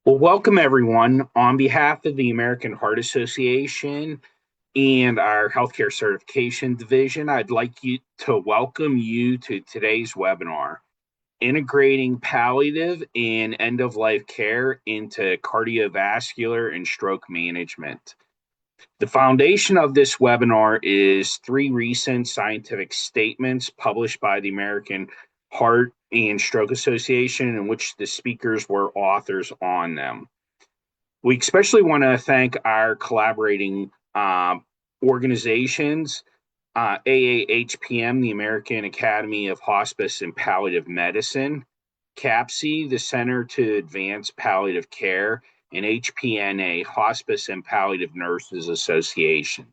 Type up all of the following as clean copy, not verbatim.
Well, welcome everyone. On behalf of the American Heart Association and our Healthcare Certification Division, I'd like to welcome you to today's webinar, Integrating Palliative and End-of-Life Care into Cardiovascular and Stroke Management. The foundation of this webinar is three recent scientific statements published by the American Heart and Stroke Association, in which the speakers were authors on them. We especially want to thank our collaborating organizations, AAHPM, the American Academy of Hospice and Palliative Medicine, CAPC, the Center to Advance Palliative Care, and HPNA, Hospice and Palliative Nurses Association.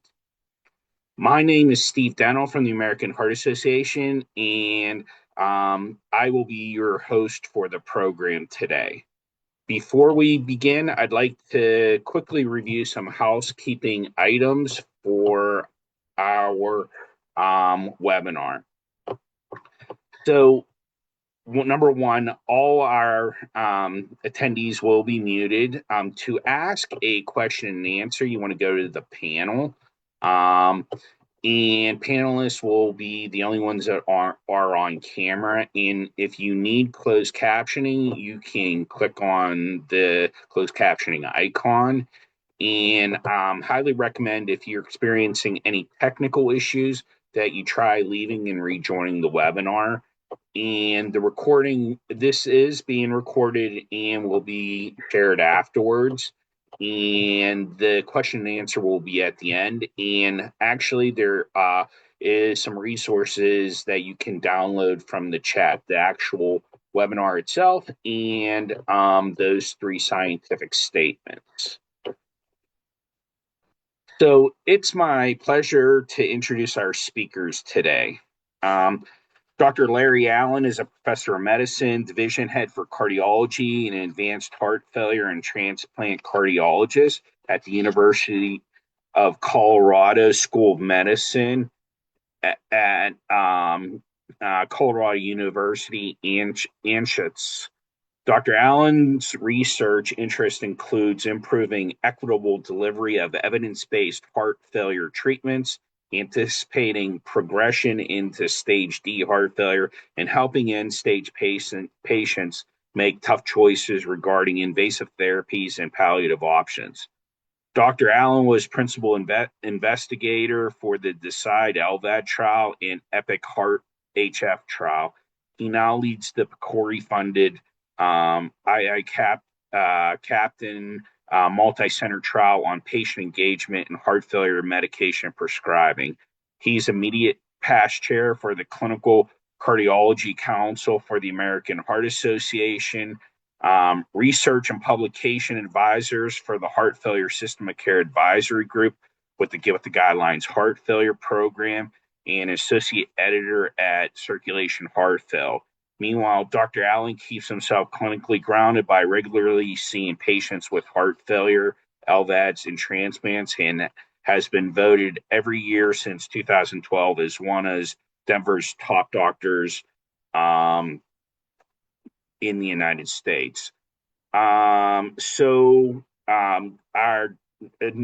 My name is Steve Dennell from the American Heart Association, and I will be your host for the program today. Before we begin, I'd like to quickly review some housekeeping items for our webinar. So, number one, all our attendees will be muted. To ask a question and answer, you want to go to the panel. And panelists will be the only ones that are on camera. And if you need closed captioning, you can click on the closed captioning icon. And highly recommend, if you're experiencing any technical issues, that you try leaving and rejoining the webinar. And the recording, this is being recorded and will be shared afterwards. And the question and answer will be at the end. And actually, there is some resources that you can download from the chat, the actual webinar itself, and those three scientific statements. So it's my pleasure to introduce our speakers today. Dr. Larry Allen is a professor of medicine, division head for cardiology and advanced heart failure and transplant cardiologist at the University of Colorado School of Medicine at Colorado University, Anschutz. Dr. Allen's research interest includes improving equitable delivery of evidence-based heart failure treatments, anticipating progression into stage D heart failure, and helping end-stage patients make tough choices regarding invasive therapies and palliative options. Dr. Allen was principal investigator for the DECIDE LVAD trial and EPIC Heart HF trial. He now leads the PCORI-funded Captain multi-center trial on patient engagement and heart failure medication prescribing. He's immediate past chair for the Clinical Cardiology Council for the American Heart Association, research and publication advisors for the Heart Failure System of Care Advisory Group with the Get with the Guidelines Heart Failure Program, and associate editor at Circulation Heart Failure. Meanwhile, Dr. Allen keeps himself clinically grounded by regularly seeing patients with heart failure, LVADs, and transplants, and has been voted every year since 2012 as one of Denver's top doctors in the United States. Our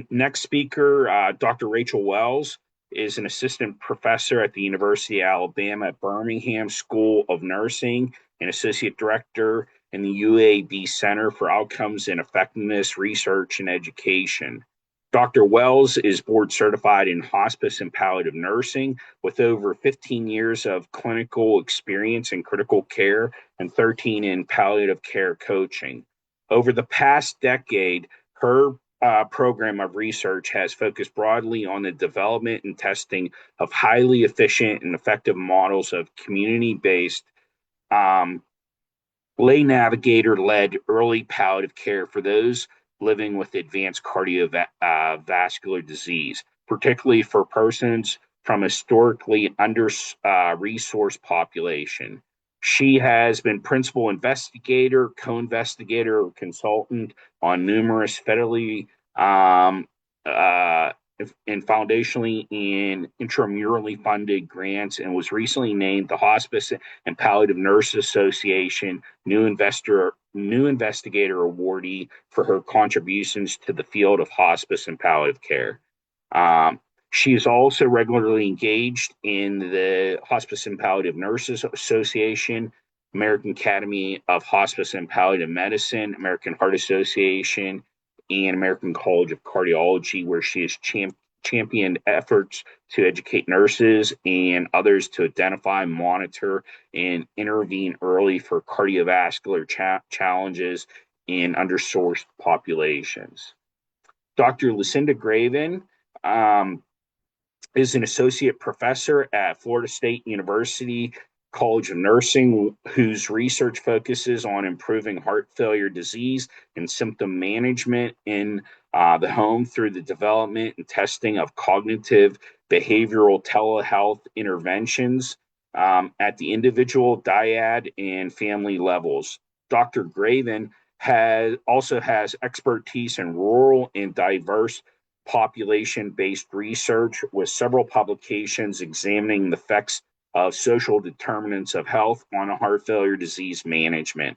next speaker, Dr. Rachel Wells, is an assistant professor at the University of Alabama at Birmingham School of Nursing and associate director in the UAB Center for Outcomes and Effectiveness Research and Education. Dr. Wells is board certified in hospice and palliative nursing with over 15 years of clinical experience in critical care and 13 in palliative care coaching. Over the past decade, her program of research has focused broadly on the development and testing of highly efficient and effective models of community-based lay navigator-led early palliative care for those living with advanced cardiovascular disease, particularly for persons from historically under-resourced population. She has been principal investigator, co-investigator, or consultant on numerous federally and foundationally and intramurally funded grants, and was recently named the Hospice and Palliative Nurses Association New New Investigator awardee for her contributions to the field of hospice and palliative care. She is also regularly engaged in the Hospice and Palliative Nurses Association, American Academy of Hospice and Palliative Medicine, American Heart Association, and American College of Cardiology, where she has championed efforts to educate nurses and others to identify, monitor, and intervene early for cardiovascular challenges in undersourced populations. Dr. Lucinda Graven is an associate professor at Florida State University College of Nursing, whose research focuses on improving heart failure disease and symptom management in the home through the development and testing of cognitive behavioral telehealth interventions at the individual, dyad, and family levels. Dr. Graven also has expertise in rural and diverse population-based research with several publications examining the effects of social determinants of health on heart failure disease management.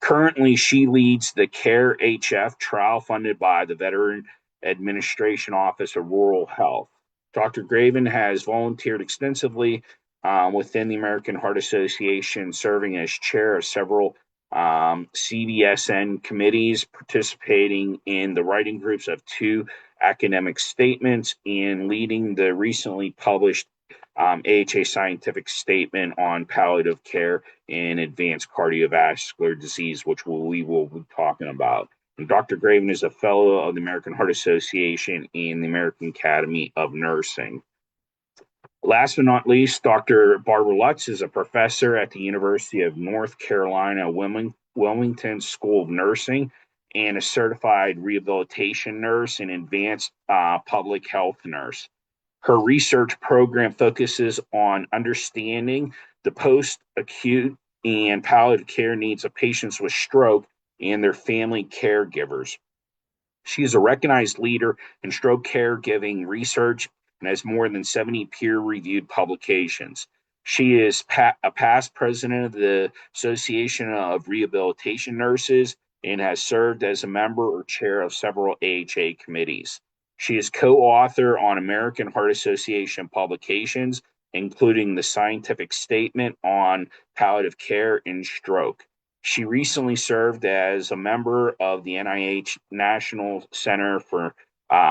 Currently, she leads the CARE-HF trial funded by the Veteran Administration Office of Rural Health. Dr. Graven has volunteered extensively within the American Heart Association, serving as chair of several CVSN committees, participating in the writing groups of 2 academic statements, and leading the recently published AHA scientific statement on palliative care in advanced cardiovascular disease, which we will be talking about. And Dr. Graven is a fellow of the American Heart Association and the American Academy of Nursing. Last but not least, Dr. Barbara Lutz is a professor at the University of North Carolina Wilmington School of Nursing and a certified rehabilitation nurse and advanced public health nurse. Her research program focuses on understanding the post-acute and palliative care needs of patients with stroke and their family caregivers. She is a recognized leader in stroke caregiving research and has more than 70 peer-reviewed publications. She is a past president of the Association of Rehabilitation Nurses and has served as a member or chair of several AHA committees. She is co-author on American Heart Association publications, including the scientific statement on palliative care and stroke. She recently served as a member of the NIH National Center for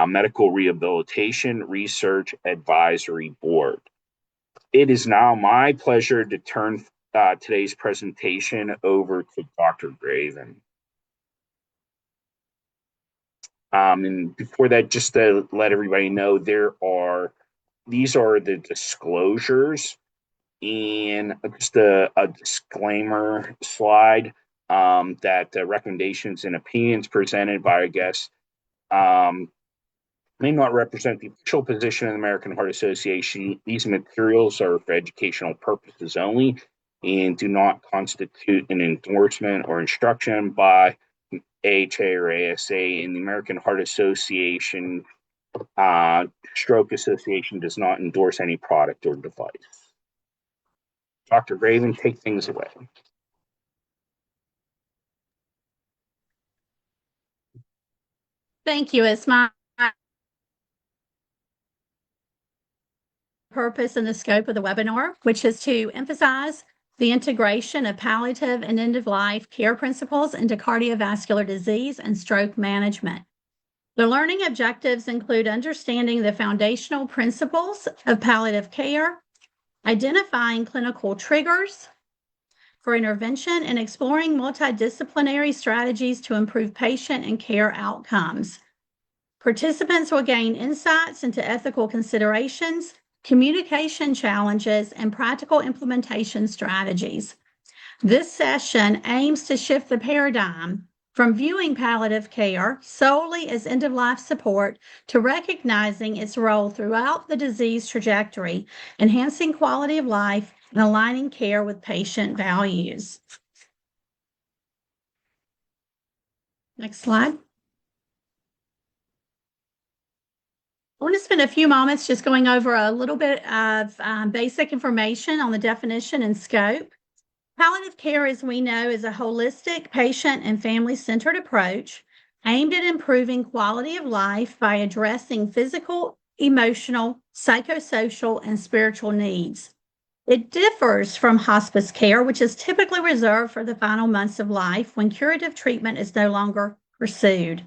Medical Rehabilitation Research Advisory Board. It is now my pleasure to turn today's presentation over to Dr. Graven. And before that, just to let everybody know, these are the disclosures and just a disclaimer slide that the recommendations and opinions presented by our guests may not represent the official position of the American Heart Association. These materials are for educational purposes only and do not constitute an endorsement or instruction by AHA or ASA, and the American Heart Association Stroke Association does not endorse any product or device. Dr. Graven, take things away. Thank you. It's my purpose and the scope of the webinar, which is to emphasize the integration of palliative and end-of-life care principles into cardiovascular disease and stroke management. The learning objectives include understanding the foundational principles of palliative care, identifying clinical triggers for intervention, and exploring multidisciplinary strategies to improve patient and care outcomes. Participants will gain insights into ethical considerations, communication challenges, and practical implementation strategies. This session aims to shift the paradigm from viewing palliative care solely as end-of-life support to recognizing its role throughout the disease trajectory, enhancing quality of life, and aligning care with patient values. Next slide. I want to spend a few moments just going over a little bit of basic information on the definition and scope Palliative care, as we know, is a holistic, patient, and family-centered approach aimed at improving quality of life by addressing physical, emotional, psychosocial, and spiritual needs. It differs from hospice care, which is typically reserved for the final months of life when curative treatment is no longer pursued.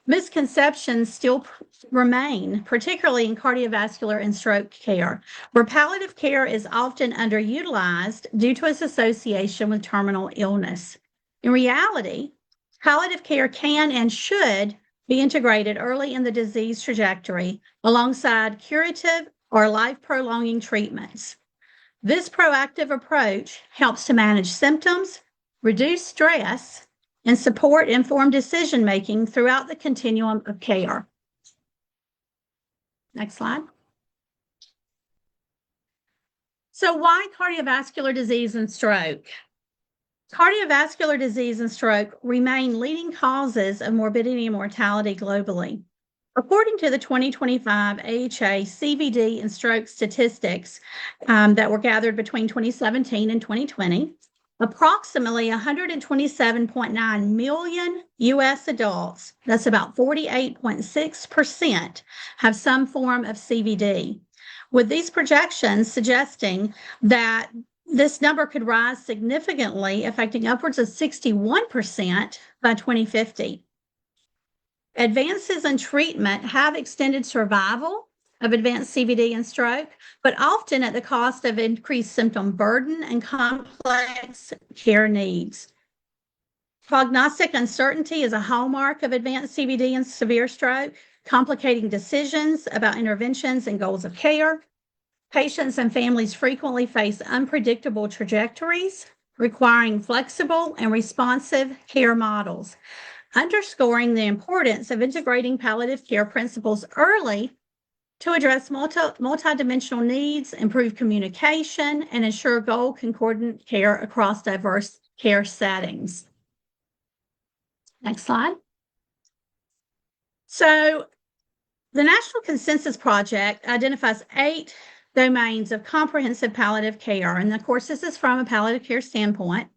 Misconceptions still remain, particularly in cardiovascular and stroke care, where palliative care is often underutilized due to its association with terminal illness. In reality, palliative care can and should be integrated early in the disease trajectory alongside curative or life-prolonging treatments. This proactive approach helps to manage symptoms, reduce stress, and support informed decision-making throughout the continuum of care. Next slide. So why cardiovascular disease and stroke? Cardiovascular disease and stroke remain leading causes of morbidity and mortality globally. According to the 2025 AHA CVD and stroke statistics that were gathered between 2017 and 2020, approximately 127.9 million U.S. adults, that's about 48.6%, have some form of CVD, with these projections suggesting that this number could rise significantly, affecting upwards of 61% by 2050. Advances in treatment have extended survival of advanced CVD and stroke, but often at the cost of increased symptom burden and complex care needs. Prognostic uncertainty is a hallmark of advanced CVD and severe stroke, complicating decisions about interventions and goals of care. Patients and families frequently face unpredictable trajectories, requiring flexible and responsive care models, underscoring the importance of integrating palliative care principles early to address multidimensional needs, improve communication, and ensure goal concordant care across diverse care settings. Next slide. So the National Consensus Project identifies 8 domains of comprehensive palliative care. And of course, this is from a palliative care standpoint.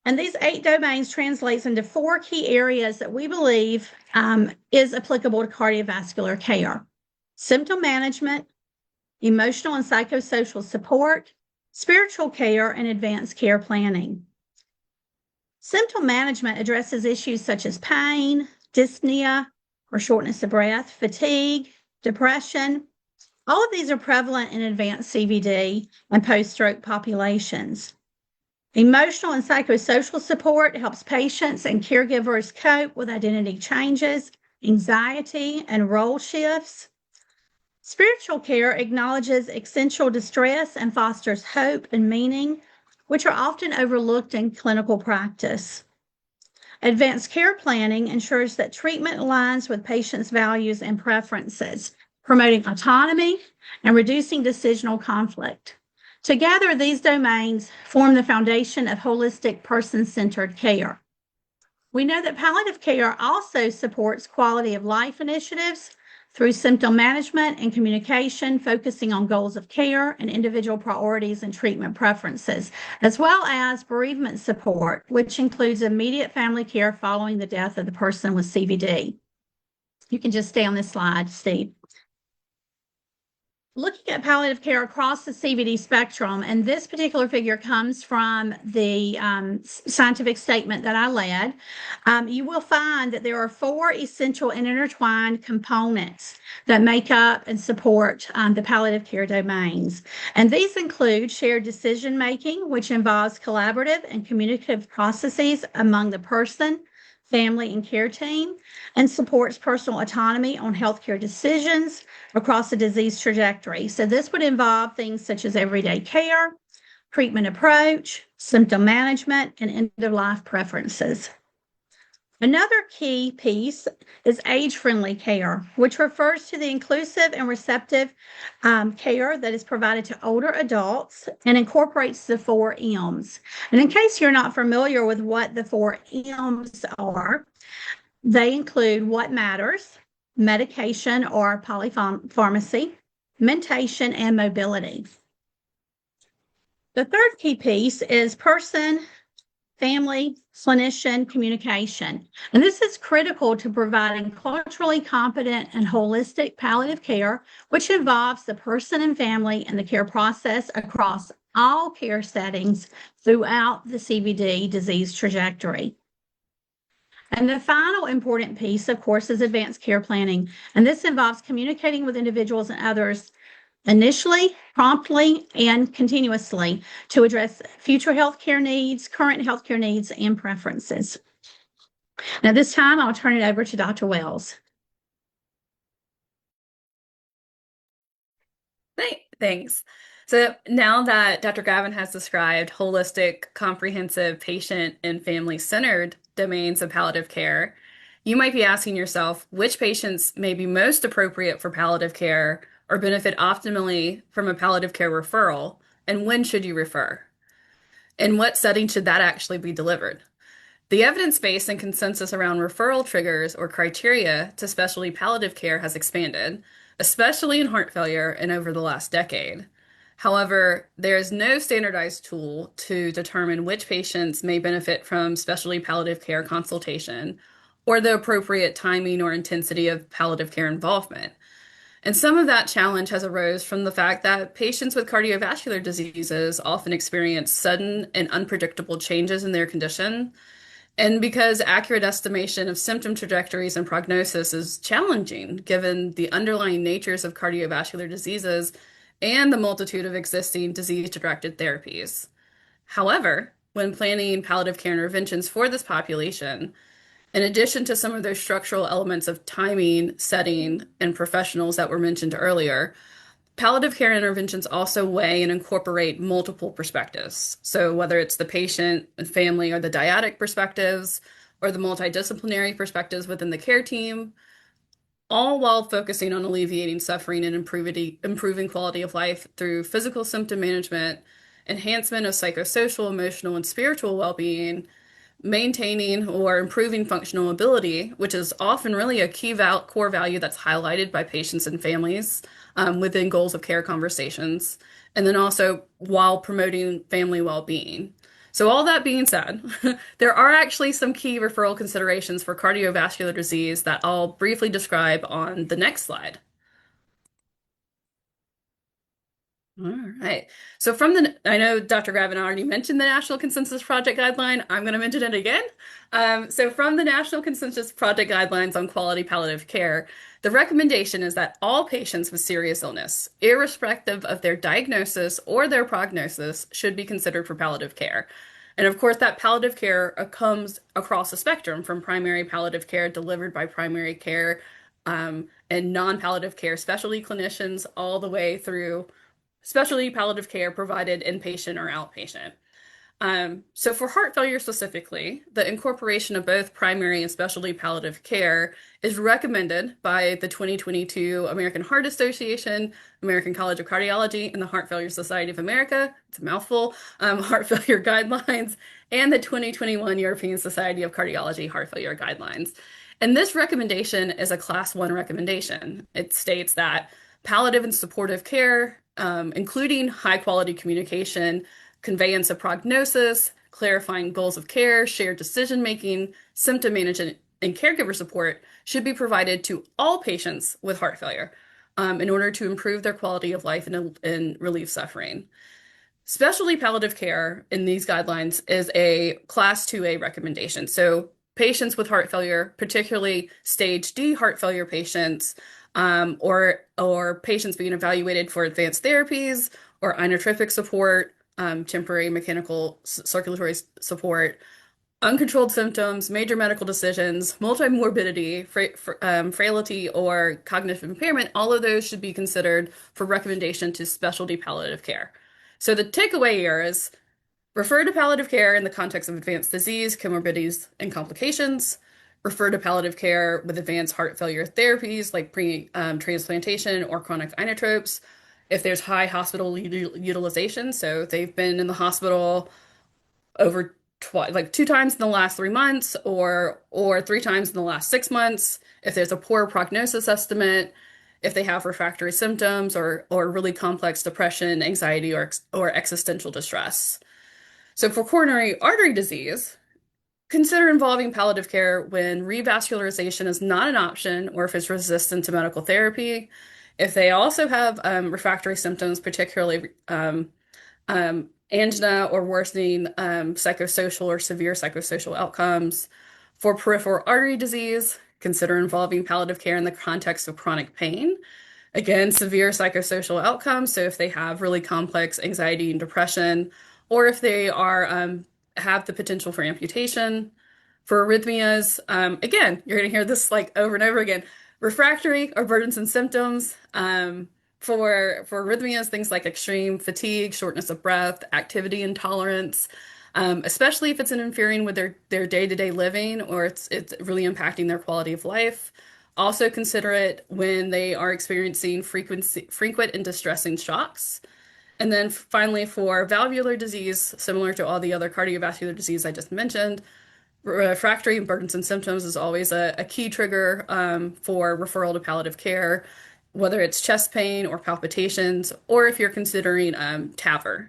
And these 8 domains translates into 4 key areas that we believe is applicable to cardiovascular care: symptom management, emotional and psychosocial support, spiritual care, and advanced care planning. Symptom management addresses issues such as pain, dyspnea, or shortness of breath, fatigue, depression. All of these are prevalent in advanced CVD and post-stroke populations. Emotional and psychosocial support helps patients and caregivers cope with identity changes, anxiety, and role shifts. Spiritual care acknowledges essential distress and fosters hope and meaning, which are often overlooked in clinical practice. Advanced care planning ensures that treatment aligns with patients' values and preferences, promoting autonomy and reducing decisional conflict. Together, these domains form the foundation of holistic, person-centered care. We know that palliative care also supports quality of life initiatives through symptom management and communication, focusing on goals of care and individual priorities and treatment preferences, as well as bereavement support, which includes immediate family care following the death of the person with CVD. You can just stay on this slide, Steve. Looking at palliative care across the CVD spectrum, and this particular figure comes from the scientific statement that I led, you will find that there are 4 essential and intertwined components that make up and support the palliative care domains. And these include shared decision-making, which involves collaborative and communicative processes among the person, family, and care team, and supports personal autonomy on healthcare decisions across the disease trajectory. So this would involve things such as everyday care, treatment approach, symptom management, and end-of-life preferences. Another key piece is age-friendly care, which refers to the inclusive and receptive care that is provided to older adults and incorporates the 4 M's. And in case you're not familiar with what the 4 M's are, they include what matters, medication or polypharmacy, mentation, and mobility. The third key piece is person, family, clinician communication. And this is critical to providing culturally competent and holistic palliative care, which involves the person and family and the care process across all care settings throughout the CVD disease trajectory. And the final important piece, of course, is advanced care planning. And this involves communicating with individuals and others initially, promptly, and continuously to address future healthcare needs, current healthcare needs, and preferences. Now, this time, I'll turn it over to Dr. Wells. Thanks. So now that Dr. Gavin has described holistic, comprehensive, patient, and family-centered domains of palliative care, you might be asking yourself which patients may be most appropriate for palliative care or benefit optimally from a palliative care referral, and when should you refer? In what setting should that actually be delivered? The evidence base and consensus around referral triggers or criteria to specialty palliative care has expanded, especially in heart failure and over the last decade. However, there is no standardized tool to determine which patients may benefit from specialty palliative care consultation or the appropriate timing or intensity of palliative care involvement. And some of that challenge has arose from the fact that patients with cardiovascular diseases often experience sudden and unpredictable changes in their condition, and because accurate estimation of symptom trajectories and prognosis is challenging given the underlying natures of cardiovascular diseases and the multitude of existing disease-directed therapies. However, when planning palliative care interventions for this population, in addition to some of those structural elements of timing, setting, and professionals that were mentioned earlier, palliative care interventions also weigh and incorporate multiple perspectives. So whether it's the patient and family or the dyadic perspectives or the multidisciplinary perspectives within the care team, all while focusing on alleviating suffering and improving quality of life through physical symptom management, enhancement of psychosocial, emotional, and spiritual well-being, maintaining or improving functional ability, which is often really a key core value that's highlighted by patients and families within goals of care conversations, and then also while promoting family well-being. So all that being said, there are actually some key referral considerations for cardiovascular disease that I'll briefly describe on the next slide. All right. So I know Dr. Gravin already mentioned the National Consensus Project Guideline. I'm going to mention it again. So from the National Consensus Project Guidelines on Quality Palliative Care, the recommendation is that all patients with serious illness, irrespective of their diagnosis or their prognosis, should be considered for palliative care. And of course, that palliative care comes across a spectrum from primary palliative care delivered by primary care and non-palliative care specialty clinicians all the way through specialty palliative care provided inpatient or outpatient. So for heart failure specifically, the incorporation of both primary and specialty palliative care is recommended by the 2022 American Heart Association, American College of Cardiology, and the Heart Failure Society of America, it's a mouthful, heart failure guidelines, and the 2021 European Society of Cardiology heart failure guidelines. And this recommendation is a class 1 recommendation. It states that palliative and supportive care, including high quality communication, conveyance of prognosis, clarifying goals of care, shared decision making, symptom management, and caregiver support should be provided to all patients with heart failure in order to improve their quality of life and relieve suffering. Specialty palliative care in these guidelines is a class 2A recommendation. So patients with heart failure, particularly stage D heart failure patients, or patients being evaluated for advanced therapies or inotropic support, temporary mechanical circulatory support, uncontrolled symptoms, major medical decisions, multimorbidity, frailty, or cognitive impairment, all of those should be considered for recommendation to specialty palliative care. So the takeaway here is refer to palliative care in the context of advanced disease, comorbidities, and complications. Refer to palliative care with advanced heart failure therapies like pre-transplantation or chronic inotropes. If there's high hospital utilization, so they've been in the hospital over 2 times in the last 3 months or 3 times in the last 6 months. If there's a poor prognosis estimate, if they have refractory symptoms or really complex depression, anxiety, or existential distress. So for coronary artery disease, consider involving palliative care when revascularization is not an option or if it's resistant to medical therapy. If they also have refractory symptoms, particularly angina or worsening psychosocial or severe psychosocial outcomes. For peripheral artery disease, consider involving palliative care in the context of chronic pain. Again, severe psychosocial outcomes. So if they have really complex anxiety and depression, or if they are have the potential for amputation. For arrhythmias, again, you're going to hear this like over and over again. Refractory or burdensome symptoms. For arrhythmias, things like extreme fatigue, shortness of breath, activity intolerance, especially if it's interfering with their day-to-day living or it's really impacting their quality of life. Also consider it when they are experiencing frequent and distressing shocks. And then finally, for valvular disease, similar to all the other cardiovascular disease I just mentioned, refractory and burdensome symptoms is always a key trigger for referral to palliative care, whether it's chest pain or palpitations, or if you're considering TAVR.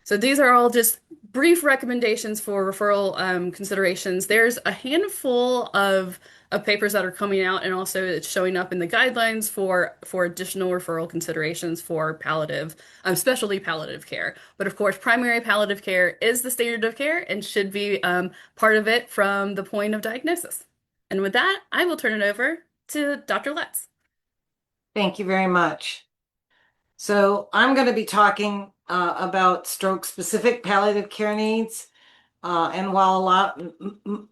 So these are all just brief recommendations for referral considerations. There's a handful of papers that are coming out, and also it's showing up in the guidelines for additional referral considerations for palliative, specialty palliative care. But of course, primary palliative care is the standard of care and should be part of it from the point of diagnosis. And with that, I will turn it over to Dr. Letts. Thank you very much. So I'm going to be talking about stroke-specific palliative care needs. And while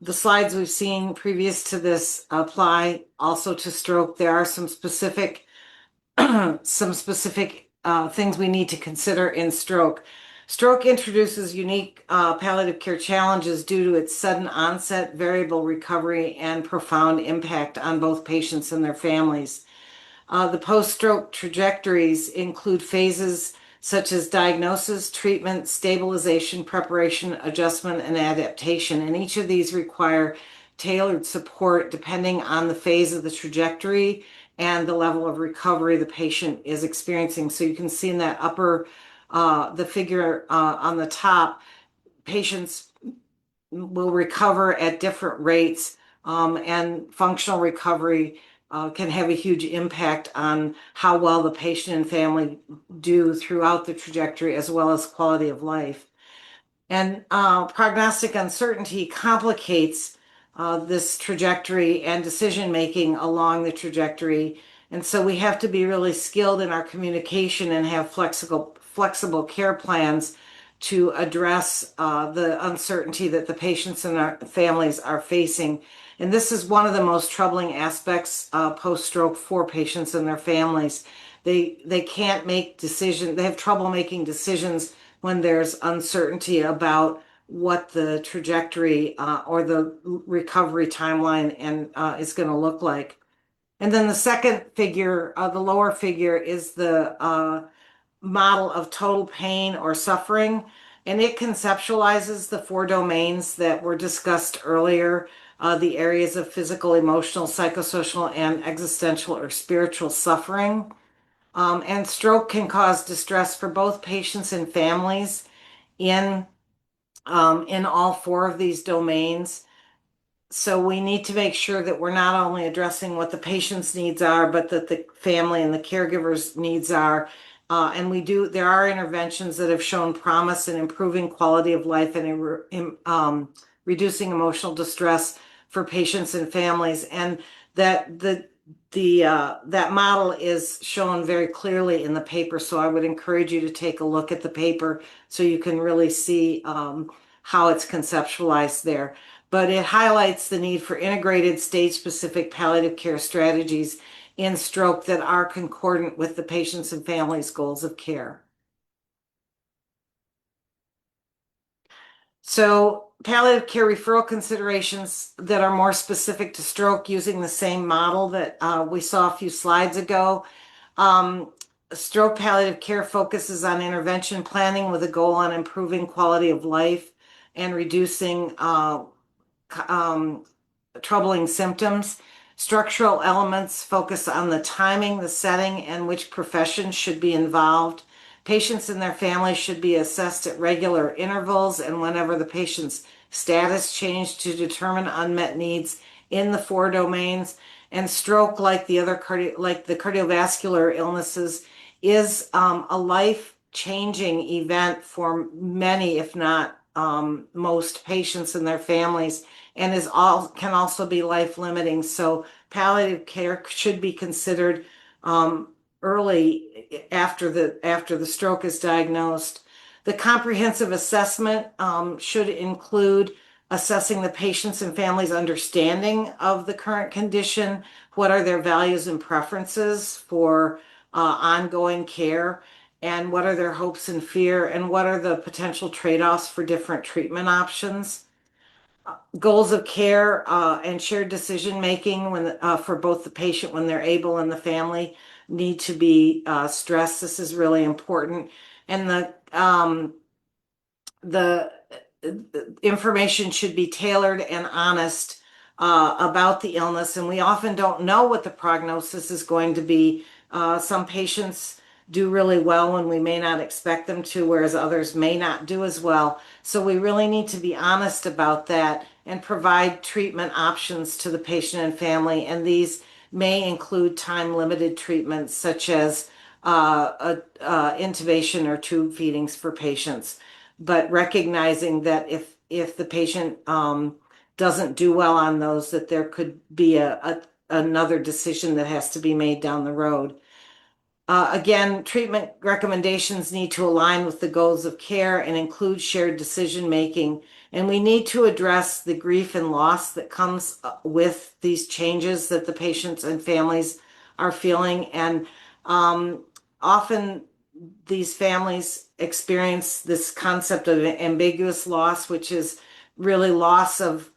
the slides we've seen previous to this apply also to stroke, there are some specific things we need to consider in stroke. Stroke introduces unique palliative care challenges due to its sudden onset, variable recovery, and profound impact on both patients and their families. The post-stroke trajectories include phases such as diagnosis, treatment, stabilization, preparation, adjustment, and adaptation. And each of these require tailored support depending on the phase of the trajectory and the level of recovery the patient is experiencing. So you can see in that the figure on the top, patients will recover at different rates, and functional recovery can have a huge impact on how well the patient and family do throughout the trajectory, as well as quality of life. And prognostic uncertainty complicates this trajectory and decision-making along the trajectory. And so we have to be really skilled in our communication and have flexible care plans to address the uncertainty that the patients and our families are facing. And this is one of the most troubling aspects post-stroke for patients and their families. They can't make decisions. They have trouble making decisions when there's uncertainty about what the trajectory or the recovery timeline and is going to look like. And then the second figure, the lower figure, is the model of total pain or suffering, and it conceptualizes the four domains that were discussed earlier, the areas of physical, emotional, psychosocial, and existential or spiritual suffering. And stroke can cause distress for both patients and families in all four of these domains. So we need to make sure that we're not only addressing what the patient's needs are, but that the family and the caregivers' needs are. And there are interventions that have shown promise in improving quality of life and reducing emotional distress for patients and families. And that that model is shown very clearly in the paper. So I would encourage you to take a look at the paper so you can really see how it's conceptualized there. But it highlights the need for integrated stage-specific palliative care strategies in stroke that are concordant with the patients' and families' goals of care. So palliative care referral considerations that are more specific to stroke using the same model that we saw a few slides ago. Stroke palliative care focuses on intervention planning with a goal on improving quality of life and reducing troubling symptoms. Structural elements focus on the timing, the setting, and which professions should be involved. Patients and their families should be assessed at regular intervals and whenever the patient's status changed to determine unmet needs in the four domains. And stroke, like the cardiovascular illnesses, is a life-changing event for many, if not most patients and their families, and can also be life-limiting. So palliative care should be considered early after the stroke is diagnosed. The comprehensive assessment should include assessing the patient's and family's understanding of the current condition, what are their values and preferences for ongoing care, and what are their hopes and fear, and what are the potential trade-offs for different treatment options. Goals of care and shared decision making for both the patient when they're able and the family need to be stressed. This is really important, and the information should be tailored and honest about the illness. And we often don't know what the prognosis is going to be. Some patients do really well when we may not expect them to, whereas others may not do as well. So we really need to be honest about that and provide treatment options to the patient and family. And these may include time-limited treatments such as intubation or tube feedings for patients, but recognizing that if the patient doesn't do well on those, that there could be another decision that has to be made down the road. Again, treatment recommendations need to align with the goals of care and include shared decision making. And we need to address the grief and loss that comes with these changes that the patients and families are feeling. And often these families experience this concept of ambiguous loss, which is really loss of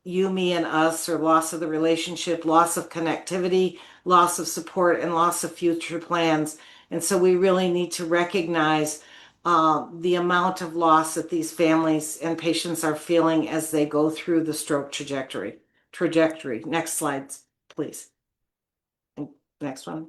you, me, and us, or loss of the relationship, loss of connectivity, loss of support, and loss of future plans. And so we really need to recognize the amount of loss that these families and patients are feeling as they go through the stroke trajectory. Next slides, please. Next one.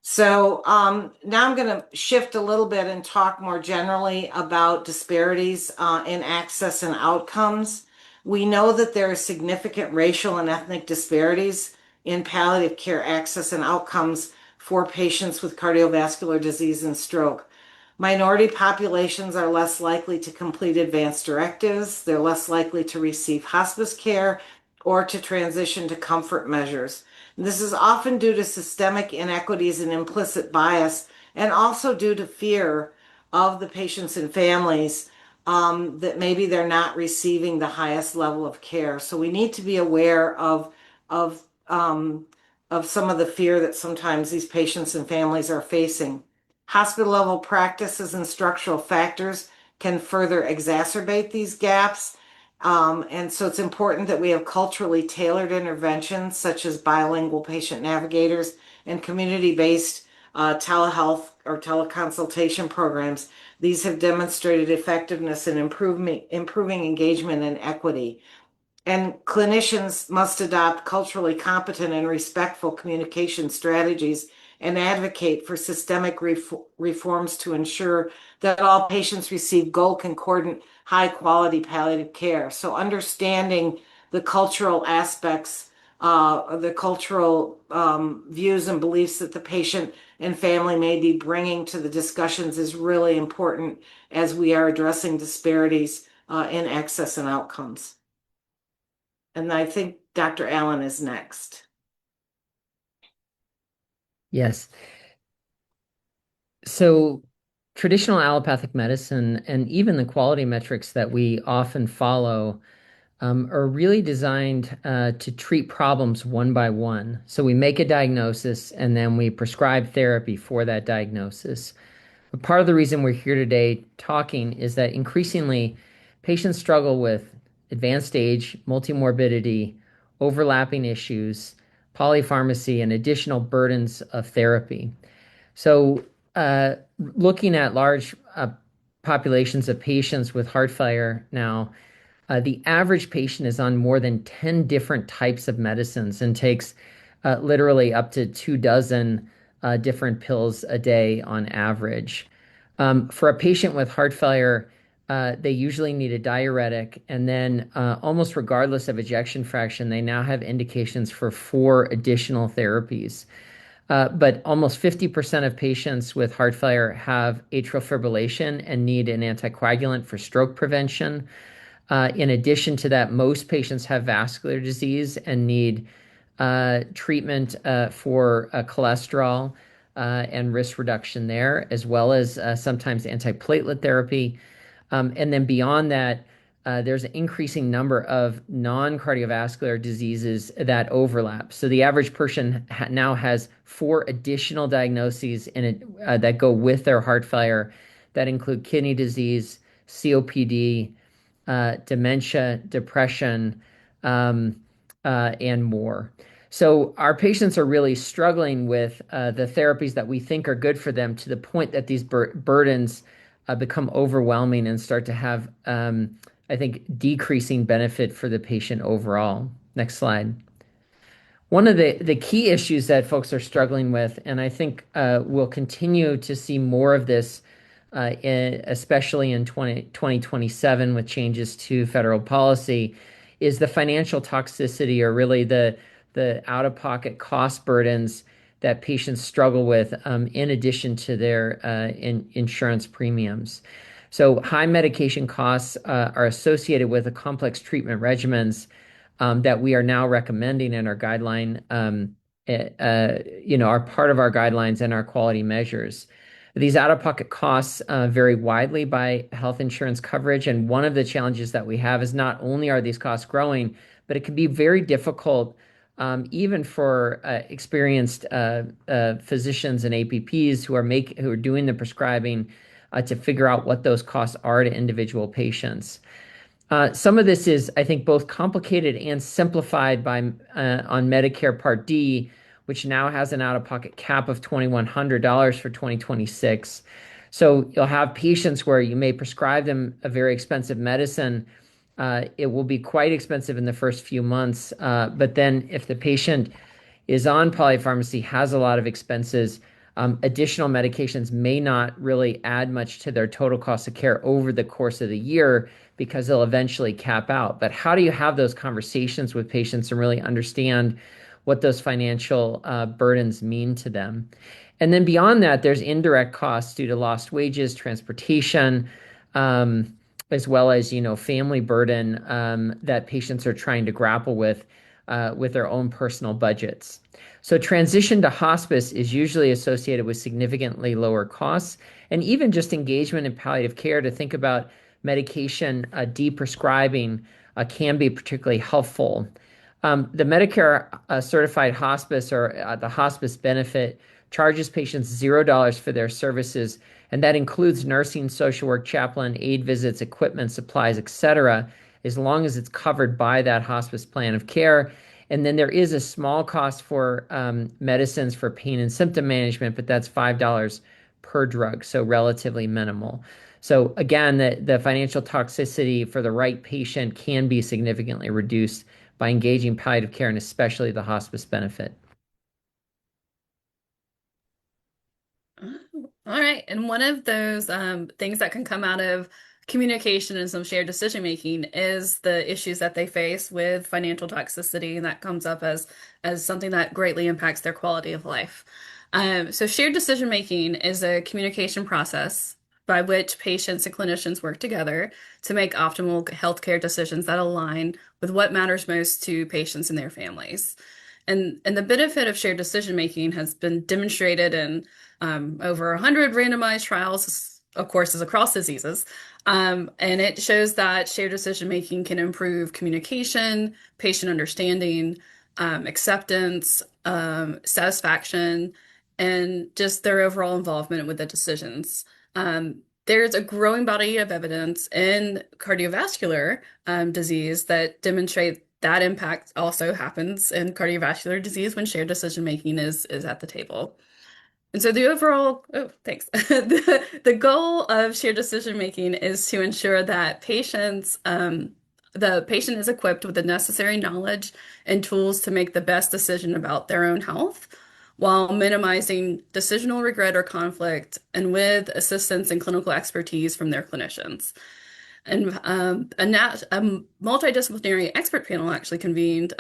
So now I'm going to shift a little bit and talk more generally about disparities in access and outcomes. We know that there are significant racial and ethnic disparities in palliative care access and outcomes for patients with cardiovascular disease and stroke. Minority populations are less likely to complete advanced directives. They're less likely to receive hospice care or to transition to comfort measures. This is often due to systemic inequities and implicit bias, and also due to fear of the patients and families that maybe they're not receiving the highest level of care. So we need to be aware of some of the fear that sometimes these patients and families are facing. Hospital level practices and structural factors can further exacerbate these gaps. And so it's important that we have culturally tailored interventions such as bilingual patient navigators and community-based telehealth or teleconsultation programs. These have demonstrated effectiveness in improving engagement and equity. And clinicians must adopt culturally competent and respectful communication strategies and advocate for systemic reforms to ensure that all patients receive goal concordant, high quality palliative care. So understanding the cultural aspects, the cultural views and beliefs that the patient and family may be bringing to the discussions is really important as we are addressing disparities in access and outcomes. And I think Dr. Allen is next. Yes. So traditional allopathic medicine and even the quality metrics that we often follow are really designed to treat problems one by one. So we make a diagnosis and then we prescribe therapy for that diagnosis. But part of the reason we're here today talking is that increasingly patients struggle with advanced stage, multimorbidity, overlapping issues, polypharmacy, and additional burdens of therapy. So looking at large populations of patients with heart failure now, The average patient is on more than 10 different types of medicines and takes literally up to 2 dozen different pills a day on average. For a patient with heart failure, they usually need a diuretic, and then almost regardless of ejection fraction, they now have indications for 4 additional therapies. But almost 50% of patients with heart failure have atrial fibrillation and need an anticoagulant for stroke prevention. In addition to that, most patients have vascular disease and need treatment for cholesterol and risk reduction there, as well as sometimes antiplatelet therapy. And then beyond that, there's an increasing number of non-cardiovascular diseases that overlap. So the average person now has 4 additional diagnoses in it that go with their heart failure that include kidney disease, COPD, dementia, depression, and more. So our patients are really struggling with the therapies that we think are good for them, to the point that these burdens become overwhelming and start to have, I think, decreasing benefit for the patient overall. Next slide. One of the key issues that folks are struggling with, and I think we'll continue to see more of this, especially in 2027 with changes to federal policy, is the financial toxicity, or really the out-of-pocket cost burdens that patients struggle with, in addition to their insurance premiums. So high medication costs are associated with the complex treatment regimens that we are now recommending in our guideline, are part of our guidelines and our quality measures. These out-of-pocket costs vary widely by health insurance coverage, and one of the challenges that we have is not only are these costs growing, but it can be very difficult, even for experienced physicians and APPs who are doing the prescribing, to figure out what those costs are to individual patients. Some of this is, I think, both complicated and simplified on Medicare Part D, which now has an out-of-pocket cap of $2,100 for 2026. So you'll have patients where you may prescribe them a very expensive medicine. It will be quite expensive in the first few months, but then if the patient is on polypharmacy, has a lot of expenses, additional medications may not really add much to their total cost of care over the course of the year, because they'll eventually cap out. But how do you have those conversations with patients and really understand what those financial burdens mean to them? And then beyond that, there's indirect costs due to lost wages, transportation, as well as, family burden that patients are trying to grapple with their own personal budgets. So transition to hospice is usually associated with significantly lower costs, and even just engagement in palliative care to think about medication deprescribing can be particularly helpful. The Medicare certified hospice, or the hospice benefit, charges patients $0 for their services, and that includes nursing, social work, chaplain, aid visits, equipment, supplies, etc., as long as it's covered by that hospice plan of care. And then there is a small cost for medicines for pain and symptom management, but that's $5 per drug, so relatively minimal. So again, the financial toxicity for the right patient can be significantly reduced by engaging palliative care, and especially the hospice benefit. All right. And one of those things that can come out of communication and some shared decision making is the issues that they face with financial toxicity, and that comes up as something that greatly impacts their quality of life. So shared decision making is a communication process by which patients and clinicians work together to make optimal healthcare decisions that align with what matters most to patients and their families. And the benefit of shared decision making has been demonstrated in over 100 randomized trials, of course, is across diseases. And it shows that shared decision making can improve communication, patient understanding, acceptance, satisfaction, and just their overall involvement with the decisions. There's a growing body of evidence in cardiovascular disease that demonstrate that impact also happens in cardiovascular disease when shared decision making is at the table. And so the overall, oh, thanks. The goal of shared decision making is to ensure that patients The patient is equipped with the necessary knowledge and tools to make the best decision about their own health while minimizing decisional regret or conflict and with assistance and clinical expertise from their clinicians. And a multidisciplinary expert panel actually convened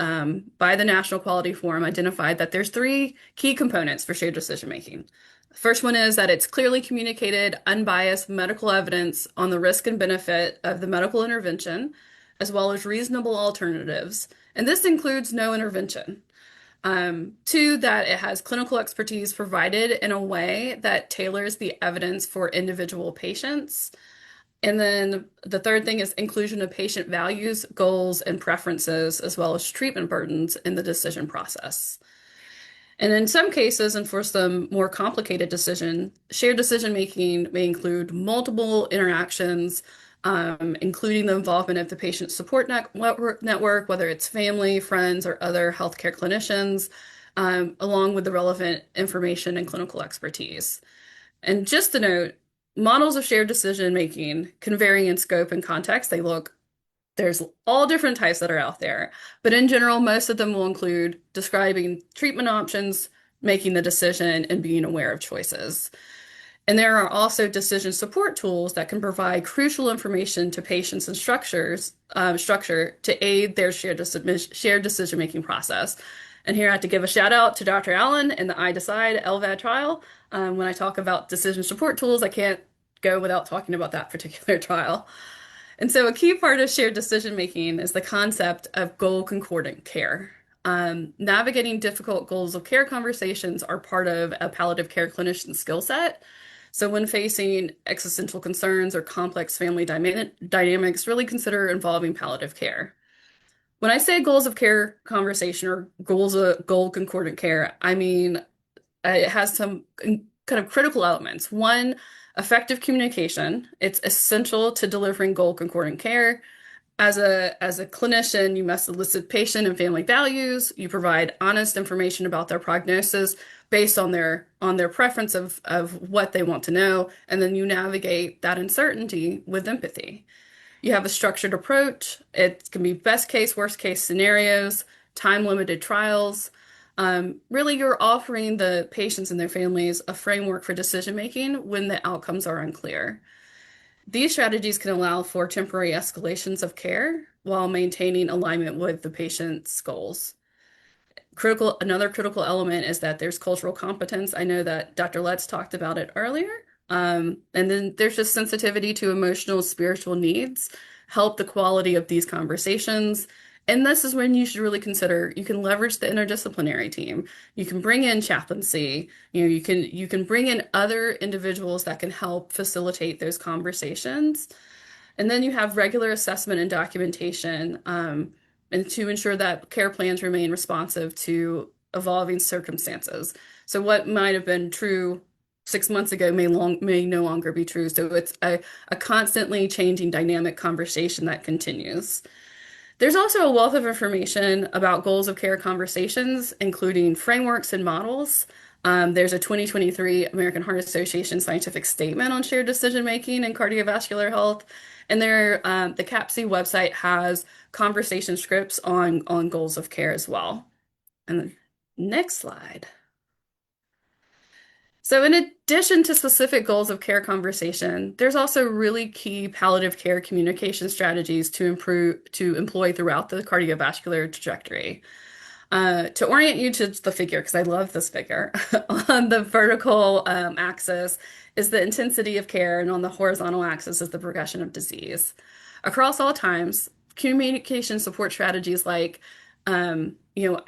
by the National Quality Forum identified that there's three key components for shared decision making. The first one is that it's clearly communicated, unbiased medical evidence on the risk and benefit of the medical intervention, as well as reasonable alternatives. And this includes no intervention. Two, that it has clinical expertise provided in a way that tailors the evidence for individual patients. And then the third thing is inclusion of patient values, goals, and preferences, as well as treatment burdens in the decision process. And in some cases, and for some more complicated shared decision making may include multiple interactions, including the involvement of the patient support network, whether it's family, friends, or other healthcare clinicians, along with the relevant information and clinical expertise. And just to note, models of shared decision making can vary in scope and context. There's all different types that are out there, but in general, most of them will include describing treatment options, making the decision, and being aware of choices. And there are also decision support tools that can provide crucial information to patients and structure to aid their shared decision-making process. And here I have to give a shout out to Dr. Allen and the iDecide LVAD trial. When I talk about decision support tools, I can't go without talking about that particular trial. And so a key part of shared decision making is the concept of goal concordant care. Navigating difficult goals of care conversations are part of a palliative care clinician's skill set. So when facing existential concerns or complex family dynamics, really consider involving palliative care. When I say goals of care conversation or goal concordant care, I mean it has some kind of critical elements. One, effective communication. It's essential to delivering goal concordant care. As a clinician, you must elicit patient and family values. You provide honest information about their prognosis based on their preference of what they want to know, and then you navigate that uncertainty with empathy. You have a structured approach. It can be best case, worst case scenarios, time limited trials. Really, you're offering the patients and their families a framework for decision making when the outcomes are unclear. These strategies can allow for temporary escalations of care while maintaining alignment with the patient's goals. Another critical element is that there's cultural competence. I know that Dr. Letts talked about it earlier. And then there's just sensitivity to emotional, spiritual needs, help the quality of these conversations. And this is when you should really consider, you can leverage the interdisciplinary team. You can bring in chaplaincy, you can bring in other individuals that can help facilitate those conversations. And then you have regular assessment and documentation, and to ensure that care plans remain responsive to evolving circumstances. So what might have been true 6 months ago may no longer be true. So it's a constantly changing dynamic conversation that continues. There's also a wealth of information about goals of care conversations, including frameworks and models. There's a 2023 American Heart Association scientific statement on shared decision making and cardiovascular health. And the CAPC website has conversation scripts on goals of care as well. And the next slide. So in addition to specific goals of care conversation, there's also really key palliative care communication strategies to employ throughout the cardiovascular trajectory. To orient you to the figure, because I love this figure, on the vertical axis is the intensity of care, and on the horizontal axis is the progression of disease. Across all times, communication support strategies like